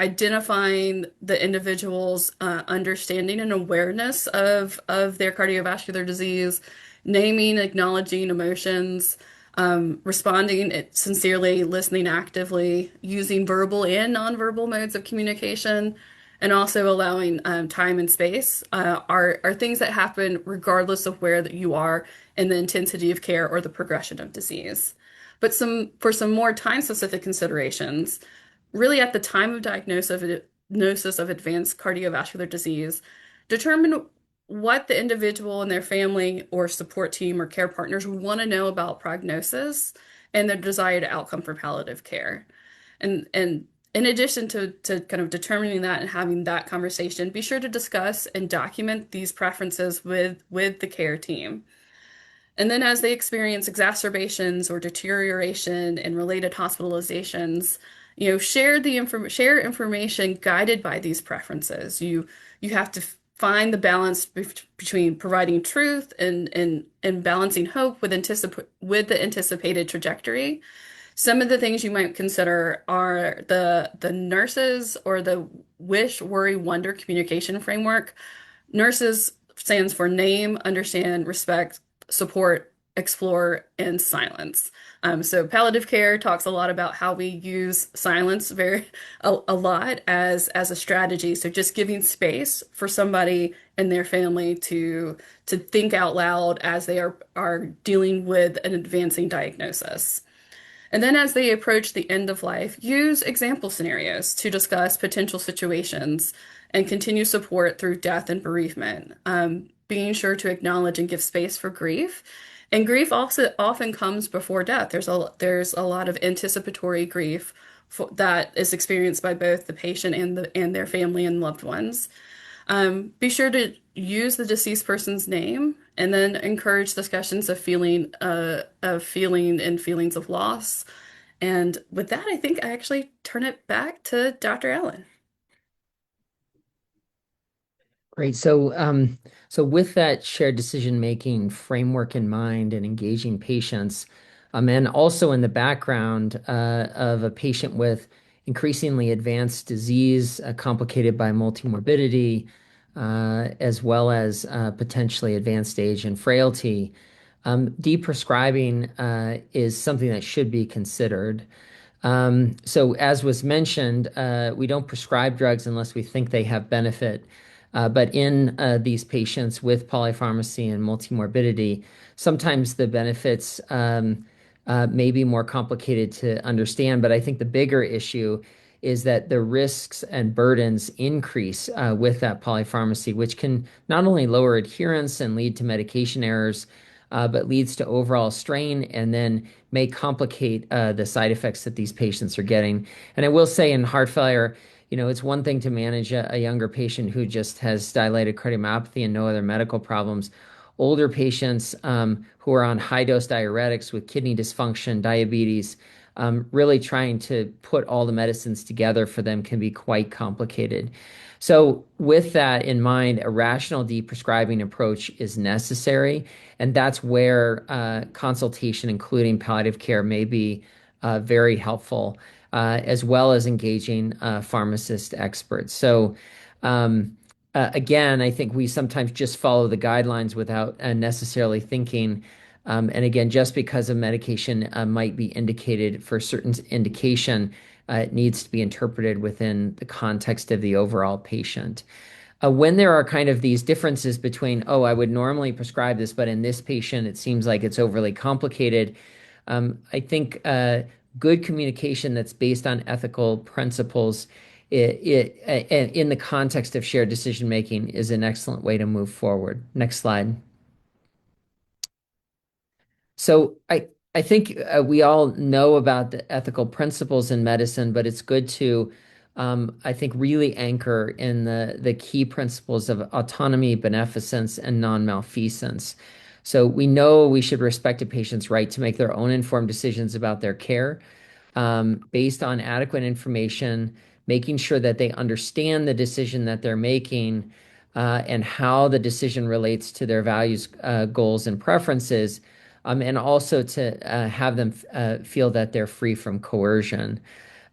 identifying the individual's understanding and awareness of their cardiovascular disease, naming, acknowledging emotions, responding sincerely, listening actively, using verbal and nonverbal modes of communication, and also allowing time and space are things that happen regardless of where that you are in the intensity of care or the progression of disease. But for some more time-specific considerations, really at the time of diagnosis of advanced cardiovascular disease, determine what the individual and their family or support team or care partners want to know about prognosis, and their desired outcome for palliative care. And in addition to kind of determining that and having that conversation, be sure to discuss and document these preferences with the care team. And then as they experience exacerbations or deterioration and related hospitalizations, share information guided by these preferences. You have to find the balance between providing truth and balancing hope with the anticipated trajectory. Some of the things you might consider are the nurses or the wish, worry, wonder communication framework. Nurses stands for name, understand, respect, support, explore, and silence. So palliative care talks a lot about how we use silence a lot as a strategy. So just giving space for somebody and their family to think out loud as they are dealing with an advancing diagnosis. And then as they approach the end of life, use example scenarios to discuss potential situations and continue support through death and bereavement. Being sure to acknowledge and give space for grief. And grief also often comes before death. There's a lot of anticipatory grief that is experienced by both the patient and their family and loved ones. Be sure to use the deceased person's name and then encourage discussions of feeling and feelings of loss. And with that, I think I actually turn it back to Dr. Allen. Great. So with that shared decision-making framework in mind and engaging patients, and also in the background of a patient with increasingly advanced disease, complicated by multimorbidity, as well as potentially advanced age and frailty, deprescribing is something that should be considered. So as was mentioned, we don't prescribe drugs unless we think they have benefit. But in these patients with polypharmacy and multimorbidity, sometimes the benefits may be more complicated to understand. But I think the bigger issue is that the risks and burdens increase with that polypharmacy, which can not only lower adherence and lead to medication errors, but leads to overall strain and then may complicate the side effects that these patients are getting. And I will say in heart failure, it's one thing to manage a younger patient who just has dilated cardiomyopathy and no other medical problems. Older patients who are on high-dose diuretics with kidney dysfunction, diabetes, really trying to put all the medicines together for them can be quite complicated. So with that in mind, a rational deprescribing approach is necessary, and that's where consultation, including palliative care, may be very helpful, as well as engaging pharmacist experts. So again, I think we sometimes just follow the guidelines without necessarily thinking. And again, just because a medication might be indicated for a certain indication, it needs to be interpreted within the context of the overall patient. When there are kind of these differences between, oh, I would normally prescribe this, but in this patient, it seems like it's overly complicated. I think good communication that's based on ethical principles in the context of shared decision making is an excellent way to move forward. Next slide. So I think we all know about the ethical principles in medicine, but it's good to I think really anchor in the key principles of autonomy, beneficence, and non-malfeasance. So we know we should respect a patient's right to make their own informed decisions about their care based on adequate information, making sure that they understand the decision that they're making and how the decision relates to their values, goals, and preferences, and also to have them feel that they're free from coercion.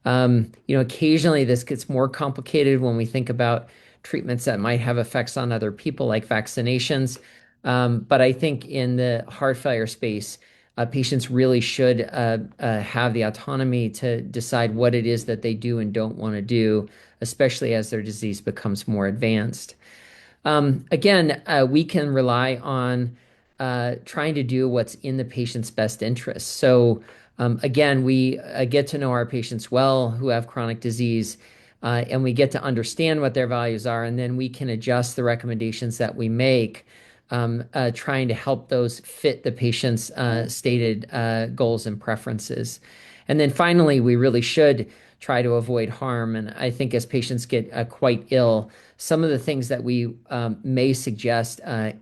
Occasionally this gets more complicated when we think about treatments that might have effects on other people, like vaccinations. But I think in the heart failure space, patients really should have the autonomy to decide what it is that they do and don't want to do, especially as their disease becomes more advanced. Again, we can rely on trying to do what's in the patient's best interest. So again, we get to know our patients well who have chronic disease, and we get to understand what their values are, and then we can adjust the recommendations that we make trying to help those fit the patient's stated goals and preferences. And then finally, we really should try to avoid harm. And I think as patients get quite ill, some of the things that we may suggest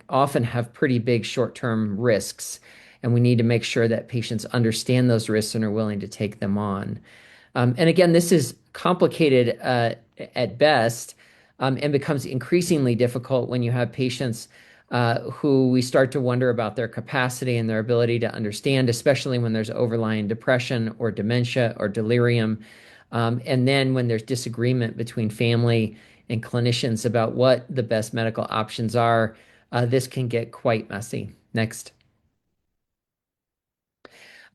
often have pretty big short-term risks. And we need to make sure that patients understand those risks and are willing to take them on. And again, this is complicated at best, and becomes increasingly difficult when you have patients who we start to wonder about their capacity and their ability to understand, especially when there's overlying depression or dementia or delirium. And then when there's disagreement between family and clinicians about what the best medical options are, this can get quite messy. Next.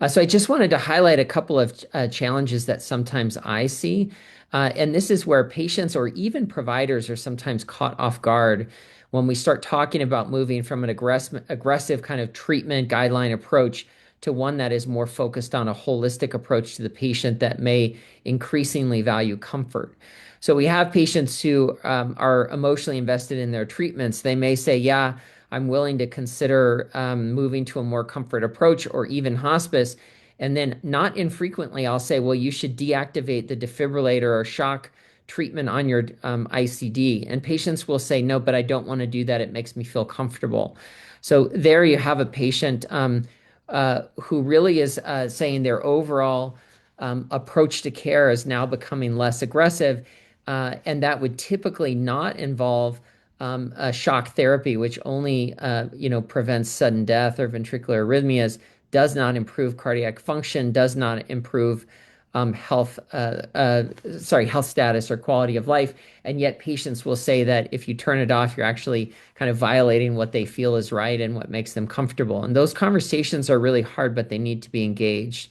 So I just wanted to highlight a couple of challenges that sometimes I see. And this is where patients or even providers are sometimes caught off guard when we start talking about moving from an aggressive kind of treatment guideline approach to one that is more focused on a holistic approach to the patient that may increasingly value comfort. So we have patients who are emotionally invested in their treatments. They may say, yeah, I'm willing to consider moving to a more comfort approach or even hospice. And then not infrequently, I'll say, well, you should deactivate the defibrillator or shock treatment on your ICD. And patients will say, no, but I don't want to do that. It makes me feel comfortable. So there you have a patient who really is saying their overall approach to care is now becoming less aggressive. And that would typically not involve a shock therapy, which only prevents sudden death or ventricular arrhythmias, does not improve cardiac function, does not improve health status or quality of life. And yet patients will say that if you turn it off, you're actually kind of violating what they feel is right and what makes them comfortable. And those conversations are really hard, but they need to be engaged.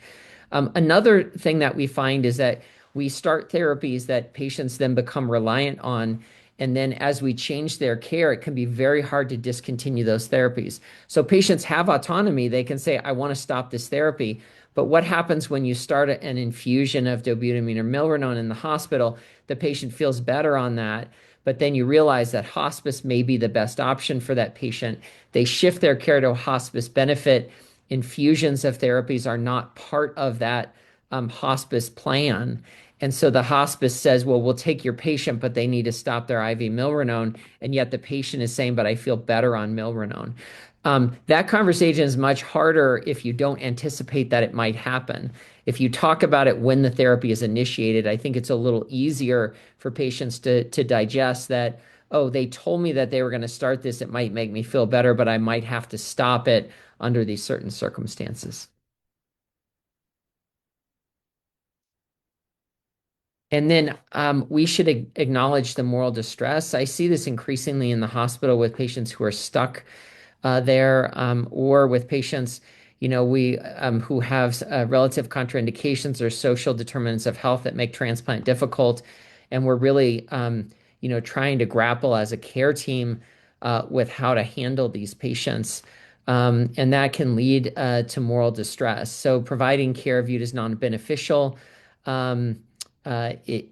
Another thing that we find is that we start therapies that patients then become reliant on. And then as we change their care, it can be very hard to discontinue those therapies. So patients have autonomy. They can say, I want to stop this therapy. But what happens when you start an infusion of dobutamine or milrinone in the hospital? The patient feels better on that, but then you realize that hospice may be the best option for that patient. They shift their care to a hospice benefit. Infusions of therapies are not part of that hospice plan. And so the hospice says, well, we'll take your patient, but they need to stop their IV milrinone. And yet the patient is saying, but I feel better on milrinone. That conversation is much harder if you don't anticipate that it might happen. If you talk about it when the therapy is initiated, I think it's a little easier for patients to digest that, oh, they told me that they were going to start this. It might make me feel better, but I might have to stop it under these certain circumstances. And then we should acknowledge the moral distress. I see this increasingly in the hospital with patients who are stuck there, or with patients, who have relative contraindications or social determinants of health that make transplant difficult. And we're really, trying to grapple as a care team with how to handle these patients. And that can lead to moral distress. So providing care viewed as non-beneficial, it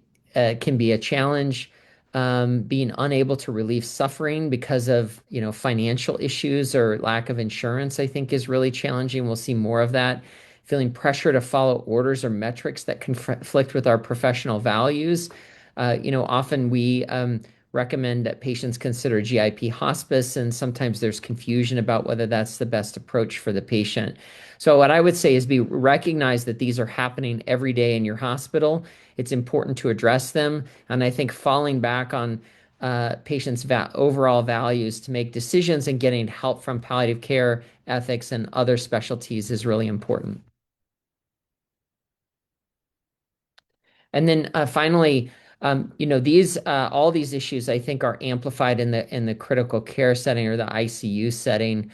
can be a challenge. Being unable to relieve suffering because of, financial issues or lack of insurance, I think is really challenging. We'll see more of that. Feeling pressure to follow orders or metrics that conflict with our professional values. Often we recommend that patients consider GIP hospice, and sometimes there's confusion about whether that's the best approach for the patient. So what I would say is recognize that these are happening every day in your hospital. It's important to address them. And I think falling back on patients' overall values to make decisions and getting help from palliative care, ethics, and other specialties is really important. And then finally, all these issues I think are amplified in the critical care setting or the ICU setting.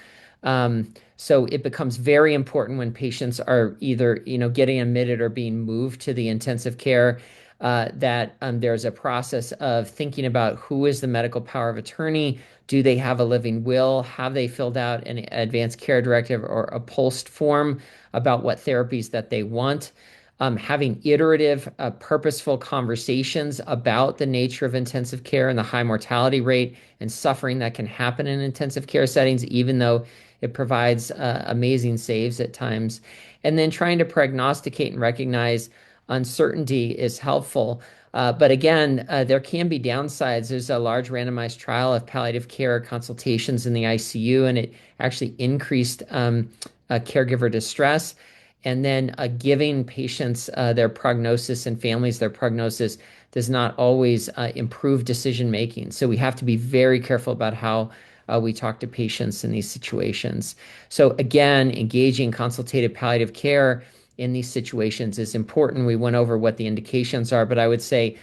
So it becomes very important when patients are either getting admitted or being moved to the intensive care, that there's a process of thinking about who is the medical power of attorney. Do they have a living will? Have they filled out an advanced care directive or a POST form about what therapies that they want? having iterative, purposeful conversations about the nature of intensive care and the high mortality rate and suffering that can happen in intensive care settings, even though it provides amazing saves at times. And then trying to prognosticate and recognize uncertainty is helpful. But again, there can be downsides. There's a large randomized trial of palliative care consultations in the ICU, and it actually increased caregiver distress. And then giving patients their prognosis and families their prognosis does not always improve decision making. So we have to be very careful about how we talk to patients in these situations. So again, engaging consultative palliative care in these situations is important. We went over what the indications are, but I would say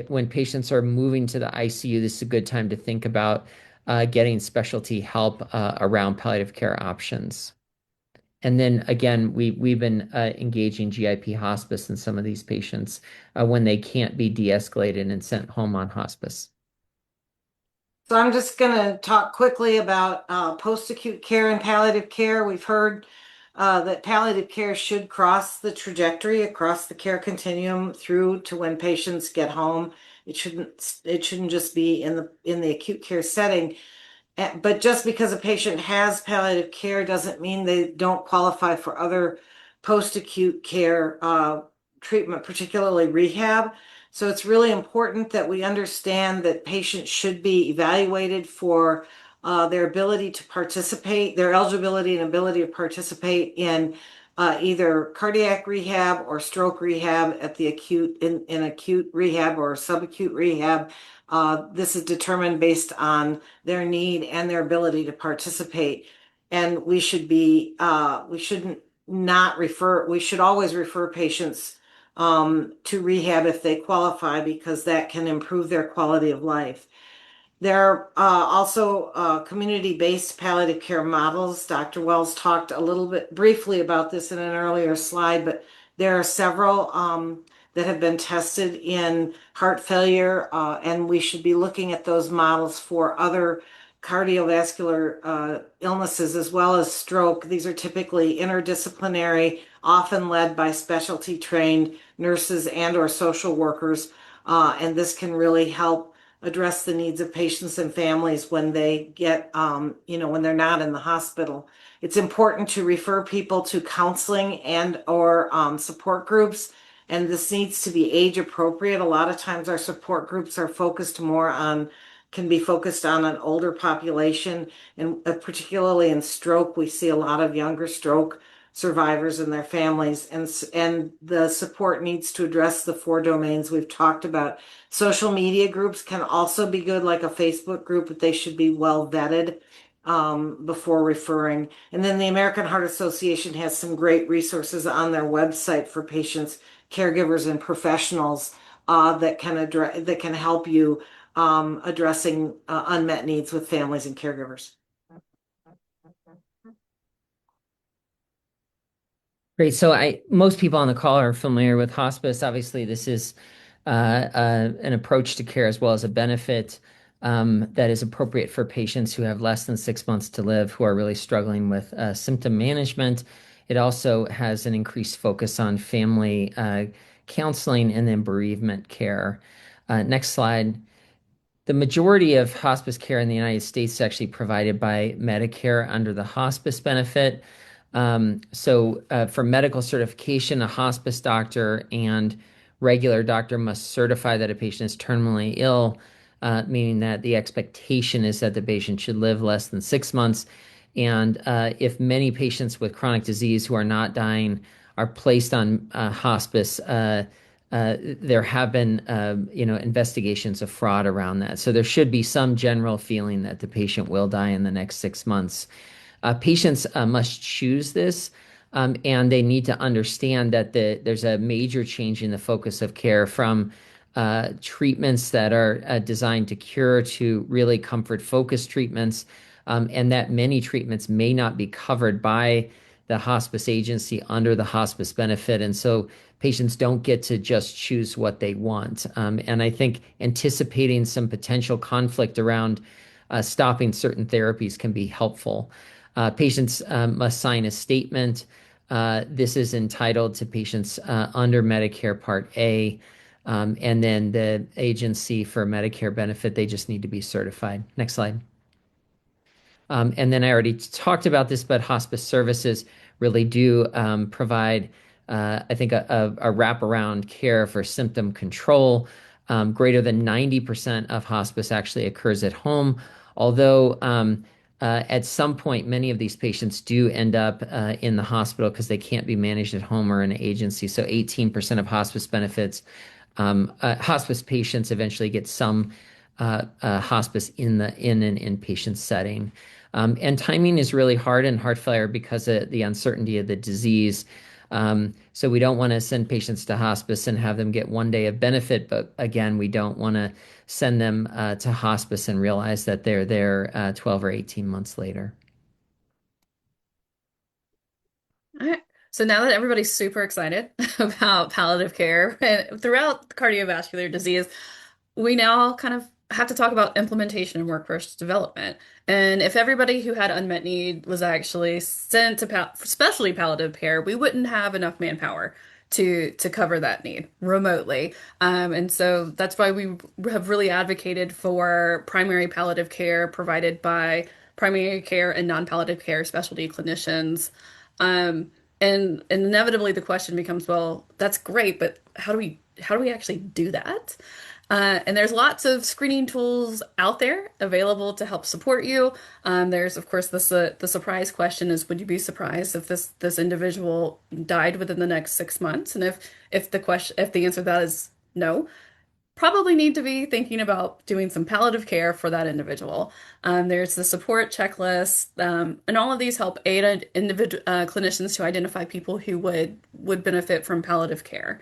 when patients are moving to the ICU, this is a good time to think about getting specialty help around palliative care options. And then again, we've been engaging GIP hospice in some of these patients when they can't be de-escalated and sent home on hospice. So I'm just going to talk quickly about post-acute care and palliative care. We've heard that palliative care should cross the trajectory across the care continuum through to when patients get home. It shouldn't just be in the acute care setting. But just because a patient has palliative care doesn't mean they don't qualify for other post-acute care treatment, particularly rehab. So it's really important that we understand that patients should be evaluated for their ability to participate, their eligibility and ability to participate in either cardiac rehab or stroke rehab at the in acute rehab or subacute rehab. This is determined based on their need and their ability to participate. And we should always refer patients to rehab if they qualify, because that can improve their quality of life. There are also community-based palliative care models. Dr. Wells talked a little bit briefly about this in an earlier slide, but there are several that have been tested in heart failure, and we should be looking at those models for other cardiovascular illnesses as well as stroke. These are typically interdisciplinary, often led by specialty trained nurses and or social workers, and this can really help address the needs of patients and families when they get, when they're not in the hospital. It's important to refer people to counseling and or support groups, and this needs to be age appropriate. A lot of times our support groups are can be focused on an older population, and particularly in stroke, we see a lot of younger stroke survivors and their families, and the support needs to address the 4 domains we've talked about. Social media groups can also be good, like a Facebook group, but they should be well vetted before referring. And then the American Heart Association has some great resources on their website for patients, caregivers, and professionals that can help you addressing unmet needs with families and caregivers. Great. So most people on the call are familiar with hospice. Obviously, this is an approach to care as well as a benefit that is appropriate for patients who have less than 6 months to live, who are really struggling with symptom management. It also has an increased focus on family counseling and then bereavement care. Next slide. The majority of hospice care in the United States is actually provided by Medicare under the hospice benefit. For medical certification, a hospice doctor and regular doctor must certify that a patient is terminally ill, meaning that the expectation is that the patient should live less than 6 months. And if many patients with chronic disease who are not dying are placed on hospice, there have been, investigations of fraud around that. So there should be some general feeling that the patient will die in the next 6 months. Patients must choose this, and they need to understand that there's a major change in the focus of care from treatments that are designed to cure to really comfort-focused treatments, and that many treatments may not be covered by the hospice agency under the hospice benefit. And so patients don't get to just choose what they want. And I think anticipating some potential conflict around stopping certain therapies can be helpful. Patients must sign a statement this is entitled to patients under Medicare Part A. And then the agency for Medicare benefit, they just need to be certified. Next slide. And then I already talked about this, but hospice services really do provide, I think, a wraparound care for symptom control. Greater than 90% of hospice actually occurs at home, although at some point, many of these patients do end up in the hospital because they can't be managed at home or in an agency. So 18% of hospice benefits, hospice patients eventually get some hospice in an inpatient setting. And timing is really hard in heart failure because of the uncertainty of the disease. So we don't want to send patients to hospice and have them get one day of benefit, but again, we don't want to send them to hospice and realize that they're there 12 or 18 months later. All right. So now that everybody's super excited about palliative care and throughout cardiovascular disease, we now kind of have to talk about implementation and workforce development. And if everybody who had unmet need was actually sent to especially palliative care, we wouldn't have enough manpower to cover that need remotely. And so that's why we have really advocated for primary palliative care provided by primary care and non-palliative care specialty clinicians. Um, and inevitably the question becomes, well, that's great, but how do we actually do that? And there's lots of screening tools out there available to help support you. There's, of course, the surprise question is, would you be surprised if this individual died within the next 6 months? And if the answer to that is no, probably need to be thinking about doing some palliative care for that individual. There's the support checklist, and all of these help aid individual clinicians to identify people who would benefit from palliative care.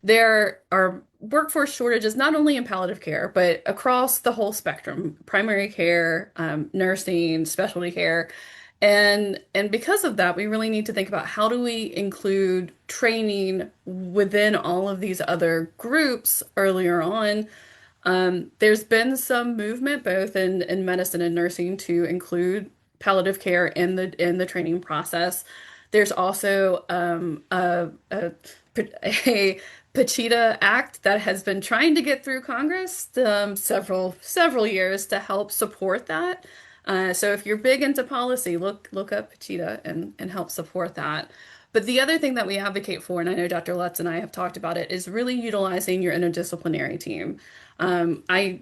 There are workforce shortages not only in palliative care, but across the whole spectrum, primary care, nursing, specialty care. And because of that, we really need to think about how do we include training within all of these other groups earlier on. There's been some movement both in medicine and nursing to include palliative care in the training process. There's also a PACHITA Act that has been trying to get through Congress several years to help support that. So if you're big into policy, look up PACHITA and help support that. But the other thing that we advocate for, and I know Dr. Lutz and I have talked about it, is really utilizing your interdisciplinary team. I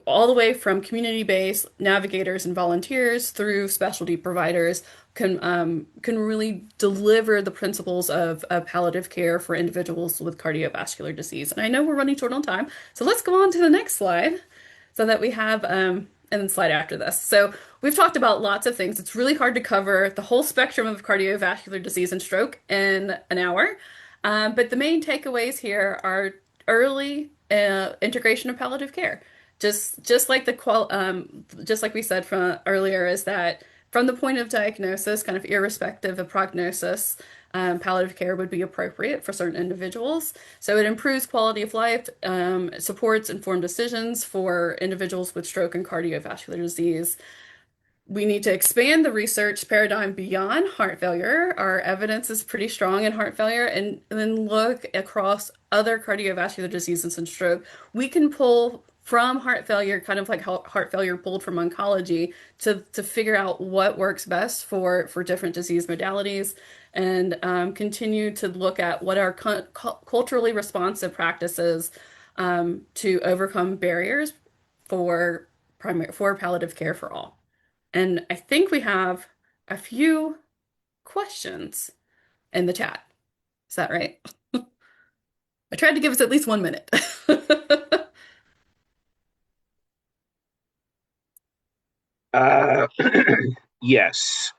all the way from community-based navigators and volunteers through specialty providers can really deliver the principles of palliative care for individuals with cardiovascular disease. And I know we're running short on time, so let's go on to the next slide so that we have and then slide after this. So we've talked about lots of things. It's really hard to cover the whole spectrum of cardiovascular disease and stroke in an hour. But the main takeaways here are early integration of palliative care. Just like just like we said from earlier, is that from the point of diagnosis, kind of irrespective of prognosis, palliative care would be appropriate for certain individuals. So it improves quality of life, supports informed decisions for individuals with stroke and cardiovascular disease. We need to expand the research paradigm beyond heart failure. Our evidence is pretty strong in heart failure, and then look across other cardiovascular diseases and stroke. We can pull from heart failure, kind of like how heart failure pulled from oncology, to figure out what works best for different disease modalities, and continue to look at what are culturally responsive practices to overcome barriers for palliative care for all. And I think we have a few questions in the chat. Is that right? I tried to give us at least 1 minute. Yes.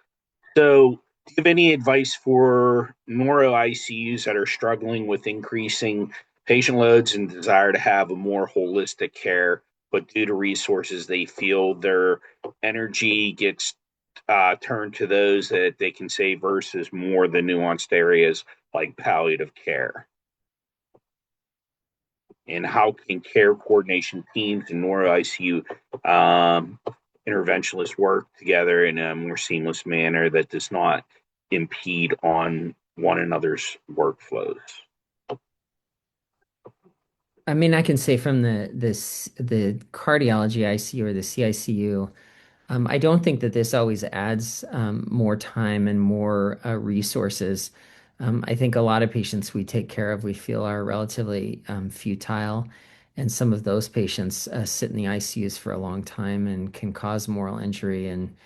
So, do you have any advice for neuro ICUs that are struggling with increasing patient loads and desire to have a more holistic care, but due to resources, they feel their energy gets turned to those that they can save versus more the nuanced areas like palliative care? And how can care coordination teams and neuro ICU interventionalists work together in a more seamless manner that does not impede on one another's workflows. I mean, I can say from the cardiology ICU or the CICU, I don't think that this always adds more time and more resources. I think a lot of patients we take care of, we feel are relatively futile, and some of those patients sit in the ICUs for a long time and can cause moral injury and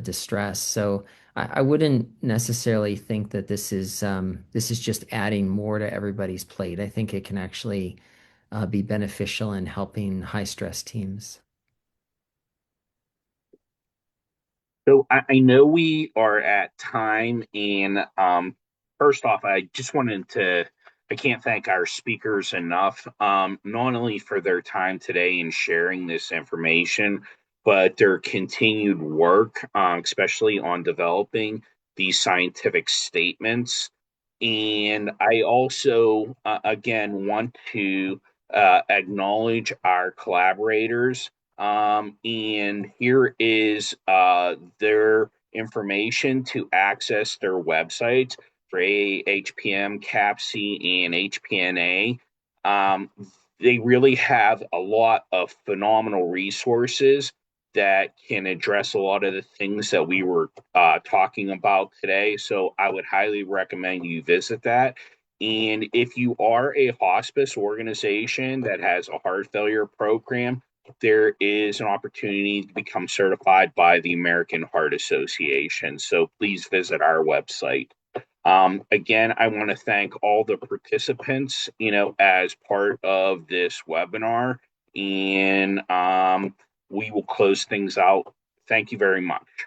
distress. So I wouldn't necessarily think that this is just adding more to everybody's plate. I think it can actually be beneficial in helping high stress teams. So I know we are at time, and first off, I can't thank our speakers enough, not only for their time today in sharing this information, but their continued work, especially on developing these scientific statements. And I also, again, want to acknowledge our collaborators, and here is their information to access their websites for AHPM, CAPC, and HPNA. Um, they really have a lot of phenomenal resources that can address a lot of the things that we were talking about today. So I would highly recommend you visit that. And if you are a hospice organization that has a heart failure program, there is an opportunity to become certified by the American Heart Association. So please visit our website. Again, I want to thank all the participants, as part of this webinar, and we will close things out. Thank you very much.